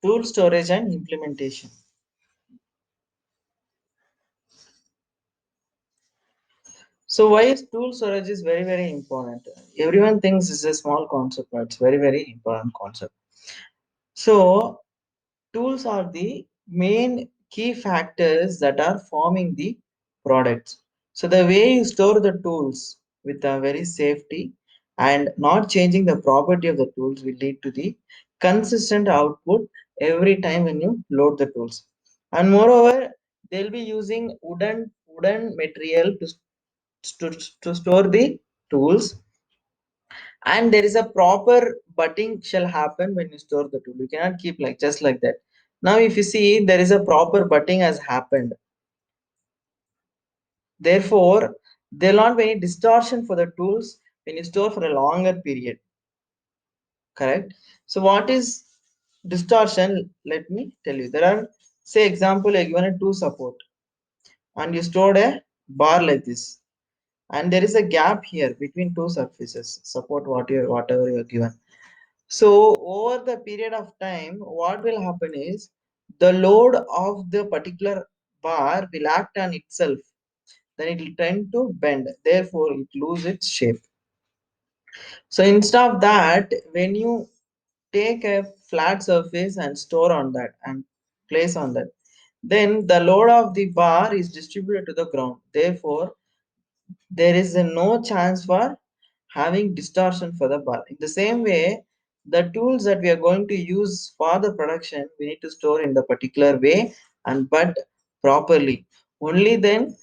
Tool storage and implementation. So why is tool storage is very important? Everyone thinks it's a small concept, but it's very important concept. So tools are the main key factors that are forming the products. So the way you store the tools with a very safety and not changing the property of the tools will lead to the consistent output every time when you load the tools. And moreover, they'll be using wooden material to store the tools, and there is a proper butting shall happen when you store the tool. You cannot keep like just like that. Now if you see, there is a proper butting has happened, therefore there will not be any distortion for the tools when you store for a longer period, correct? So what is distortion? Let me tell you. There are, say example, you given a two support and you stored a bar like this, and there is a gap here between two surfaces support whatever you are given. So over the period of time, what will happen is the load of the particular bar will act on itself. Then it will tend to bend. Therefore, it lose its shape. So instead of that, when you take a flat surface and store on that and place on that, then the load of the bar is distributed to the ground. Therefore, there is no chance for having distortion for the bar. In the same way, the tools that we are going to use for the production, we need to store in the particular way and but properly. Only then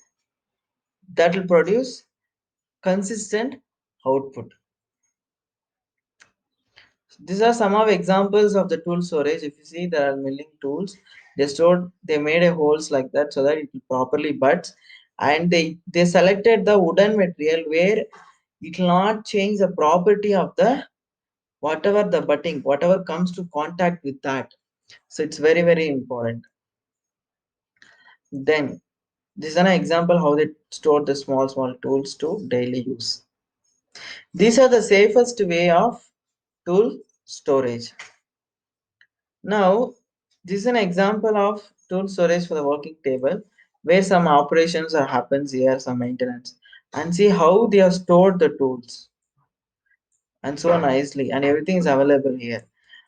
that will produce consistent output. These are some of examples of the tool storage. If you see, there are milling tools. They made a holes like that so that it will properly butts, and they selected the wooden material where it will not change the property of the whatever the butting, whatever comes to contact with that. So it's very important. Then this is an example how they store the small tools to daily use. These are the safest way of tool storage. Now, this is an example of tool storage for the working table where some operations are happens here, some maintenance, and see how they have stored the tools and so nicely, and everything is available here.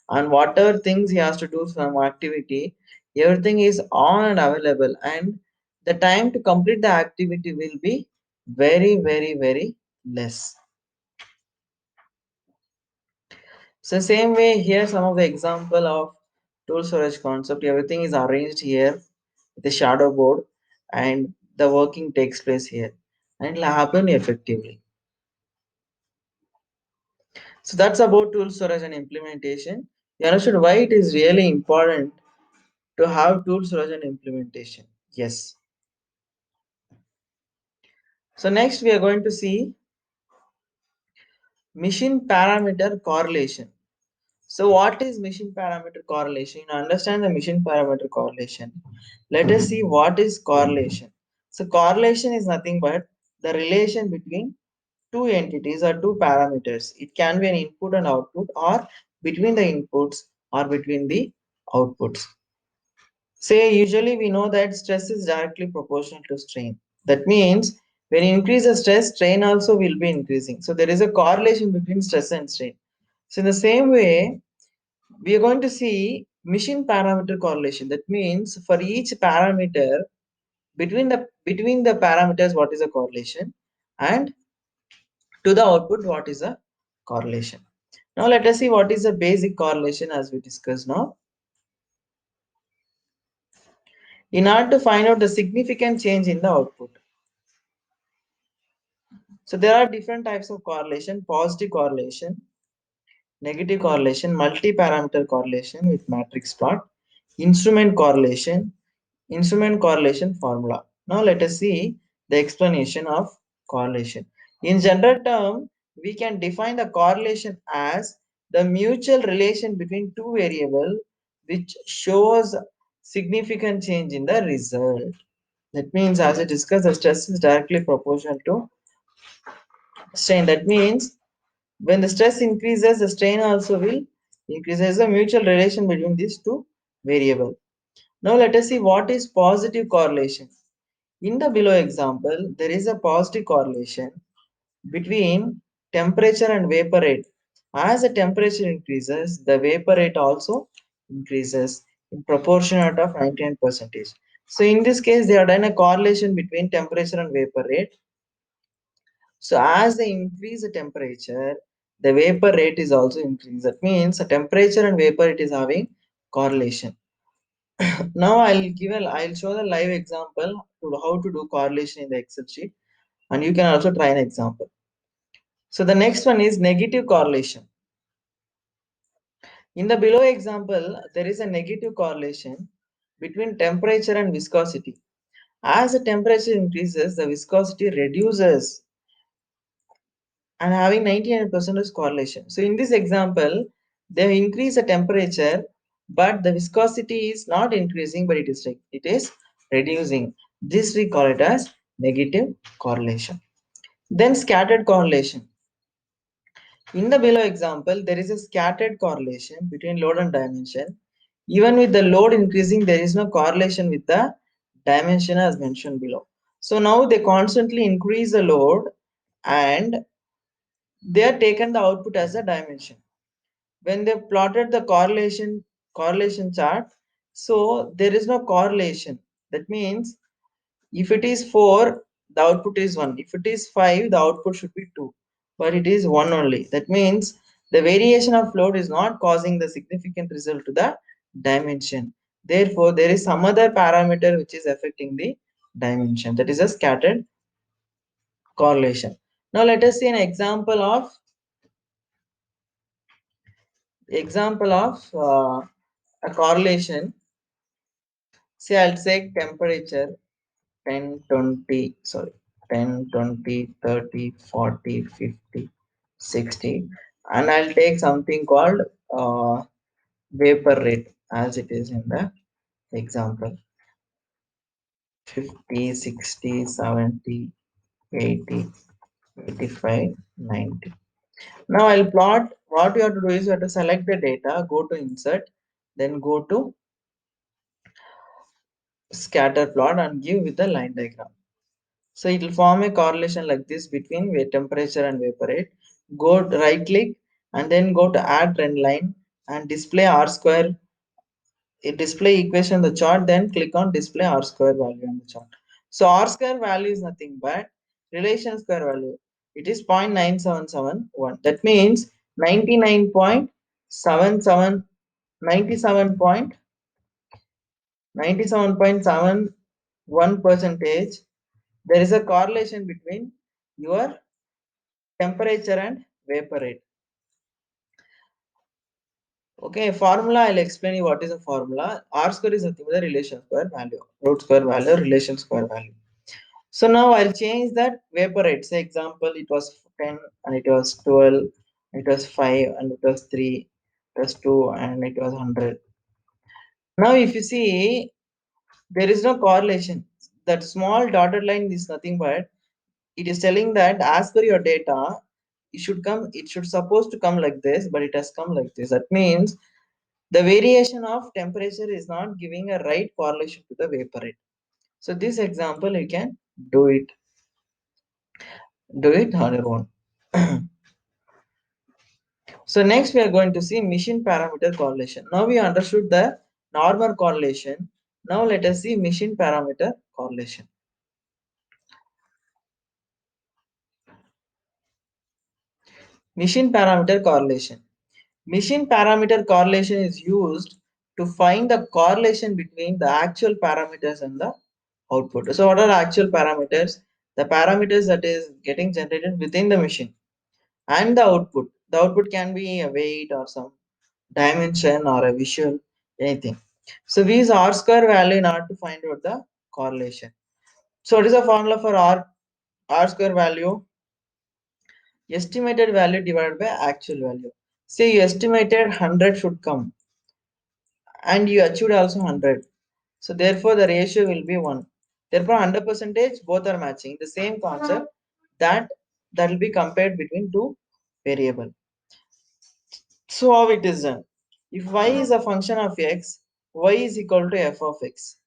And whatever things he has to do some activity, everything is on and available, and the time to complete the activity will be very less. So same way here, some of the example of tool storage concept, everything is arranged here, the shadow board, and the working takes place here, and it will happen effectively. So that's about tool storage and implementation. You understood why it is really important to have tool storage and implementation. Yes. So next we are going to see machine parameter correlation. So what is machine parameter correlation? You understand the machine parameter correlation. Let us see what is correlation. So correlation is nothing but the relation between two entities or two parameters. It can be an input and output, or between the inputs, or between the outputs. Say usually we know that stress is directly proportional to strain. That means when you increase the stress, strain also will be increasing. So there is a correlation between stress and strain. So in the same way, we are going to see machine parameter correlation. That means for each parameter, between the parameters, what is the correlation, and to the output, what is the correlation. Now let us see what is the basic correlation as we discussed now. In order to find out the significant change in the output. So there are different types of correlation: positive correlation, negative correlation, multi-parameter correlation with matrix plot, instrument correlation, instrument correlation formula. Now let us see the explanation of correlation. In general term, we can define the correlation as the mutual relation between two variables which shows significant change in the result. That means, as I discussed, the stress is directly proportional to strain. That means when the stress increases, the strain also will increase. There is a mutual relation between these two variable. Now let us see what is positive correlation. In the below example, there is a positive correlation between temperature and vapor rate. As the temperature increases, the vapor rate also increases in proportionate of 99 percentage. So in this case, they have done a correlation between temperature and vapor rate. So as they increase the temperature, the vapor rate is also increased. That means the temperature and vapor rate is having correlation. Now I'll show the live example to how to do correlation in the Excel sheet, and you can also try an example. So the next one is negative correlation. In the below example, there is a negative correlation between temperature and viscosity. As the temperature increases, the viscosity reduces and having 99% correlation. So in this example, they increase the temperature, but the viscosity is not increasing, but it is reducing. This we call it as negative correlation. Then scattered correlation. In the below example, there is a scattered correlation between load and dimension. Even with the load increasing, there is no correlation with the dimension as mentioned below. So now they constantly increase the load and they are taken the output as a dimension. When they plotted the correlation chart, so there is no correlation. That means if it is 4, the output is 1. If it is 5, the output should be 2. But it is 1 only. That means the variation of load is not causing the significant result to the dimension. Therefore, there is some other parameter which is affecting the dimension. That is a scattered correlation. Now let us see an example of a correlation. See, I'll take temperature 10, 20, sorry, 10, 20, 30, 40, 50, 60, and I'll take something called vapor rate as it is in the example 50, 60, 70, 80, 85, 90. Now I'll plot. What you have to do is you have to select the data, go to insert, then go to scatter plot and give with the line diagram. So it will form a correlation like this between temperature and vapor rate. Go right click and then go to add trend line and display R square. Display equation in the chart, then click on display R square value on the chart. So R square value is nothing but relation square value. It is 0.9771. That means 99.77 97.97.71 percentage. There is a correlation between your temperature and vapor rate. Okay, formula, I'll explain you what is a formula. R square is nothing but the relation square value, root square value, relation square value. So now I'll change that vapor rate. Say example, it was 10 and it was 12, it was 5 and it was 3, it was 2 and it was 100. Now if you see, there is no correlation. That small dotted line is nothing but it is telling that as per your data, it should supposed to come like this, but it has come like this. That means the variation of temperature is not giving a right correlation to the vapor rate. So this example you can do it on your own. So next we are going to see machine parameter correlation. Now we understood the normal correlation. Now let us see machine parameter correlation. Machine parameter correlation. Machine parameter correlation is used to find the correlation between the actual parameters and the output. So what are actual parameters? The parameters that is getting generated within the machine and the output. The output can be a weight or some dimension or a visual, anything. So we use R square value in order to find out the correlation. So what is the formula for R square value? Estimated value divided by actual value. Say you estimated 100 should come and you achieved also 100. So therefore the ratio will be 1. Therefore 100 percentage both are matching. The same concept that will be compared between two variable. So how it is done? If y is a function of x, y is equal to f of x.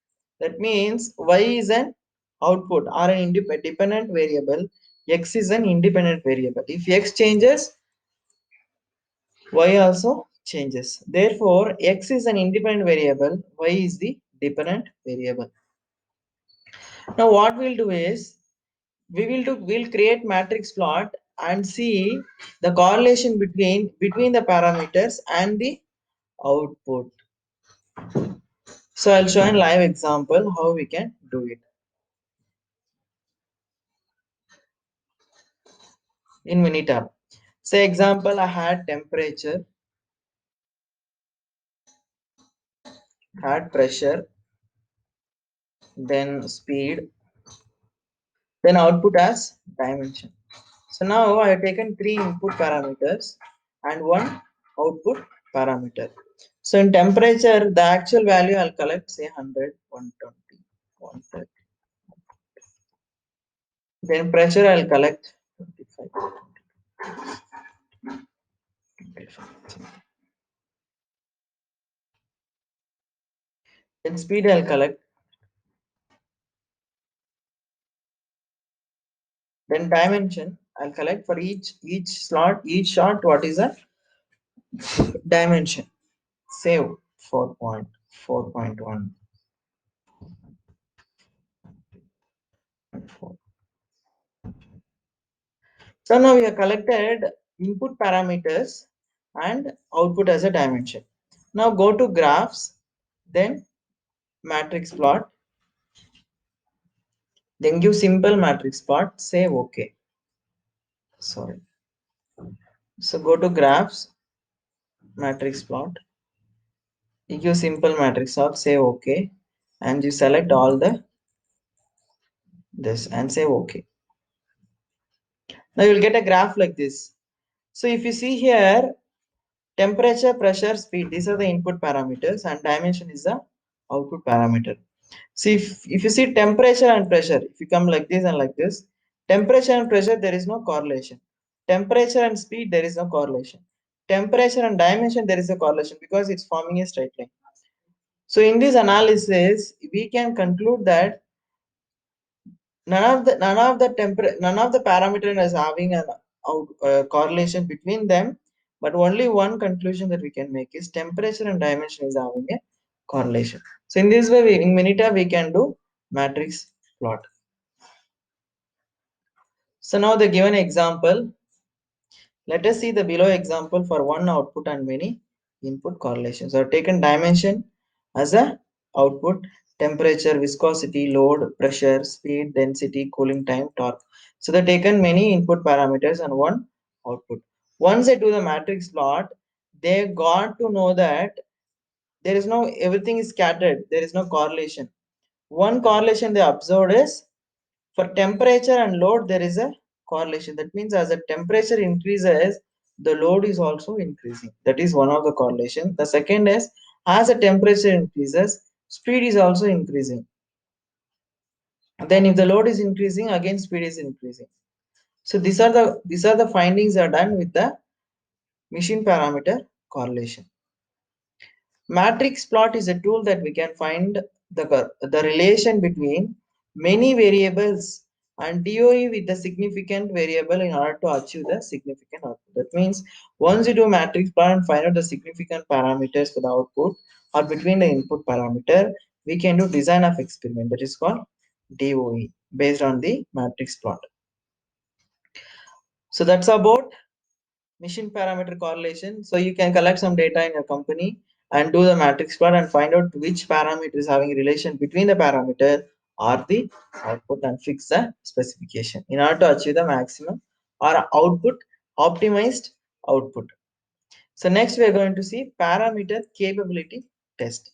That means y is an output or an dependent variable, x is an independent variable. If x changes, y also changes. Therefore, x is an independent variable, y is the dependent variable. Now what we'll do is we'll create matrix plot and see the correlation between the parameters and the output. So I'll show a live example how we can do it. In Minitab. Say example, I had temperature, had pressure, then speed, then output as dimension. So now I have taken three input parameters and one output parameter. So in temperature, the actual value I'll collect say 100, 120, 130. Then pressure I'll collect 25, 25. Then speed I'll collect. Then dimension I'll collect for each slot, each shot. What is the dimension? Save 4.4.1. So now we have collected input parameters and output as a dimension. Now go to graphs, then matrix plot, then give simple matrix plot, say OK. Sorry. So go to graphs, matrix plot, you give simple matrix plot, say OK, and you select all the this and say OK. Now you will get a graph like this. So if you see here, temperature, pressure, speed, these are the input parameters and dimension is the output parameter. See, if you see temperature and pressure, if you come like this and like this, temperature and pressure, there is no correlation. Temperature and speed, there is no correlation. Temperature and dimension, there is a correlation because it's forming a straight line. So in this analysis, we can conclude that none of the parameter is having an correlation between them, but only one conclusion that we can make is temperature and dimension is having a correlation. So in this way, in Minita we can do matrix plot. So now the given example, let us see the below example for one output and many input correlations. So I've taken dimension as a output, temperature, viscosity, load, pressure, speed, density, cooling time, torque. So they've taken many input parameters and one output. Once they do the matrix plot, they got to know that there is no, everything is scattered, there is no correlation. One correlation they observed is for temperature and load, there is a correlation. That means as the temperature increases, the load is also increasing. That is one of the correlation. The second is as the temperature increases, speed is also increasing. Then if the load is increasing, again speed is increasing. So these are the findings are done with the machine parameter correlation. Matrix plot is a tool that we can find the relation between many variables and DOE with the significant variable in order to achieve the significant output. That means once you do matrix plot and find out the significant parameters for the output or between the input parameter, we can do design of experiment that is called DOE based on the matrix plot. So that's about machine parameter correlation. So you can collect some data in your company and do the matrix plot and find out which parameter is having relation between the parameter or the output and fix the specification in order to achieve the maximum or output optimized output. So next we are going to see parameter capability test.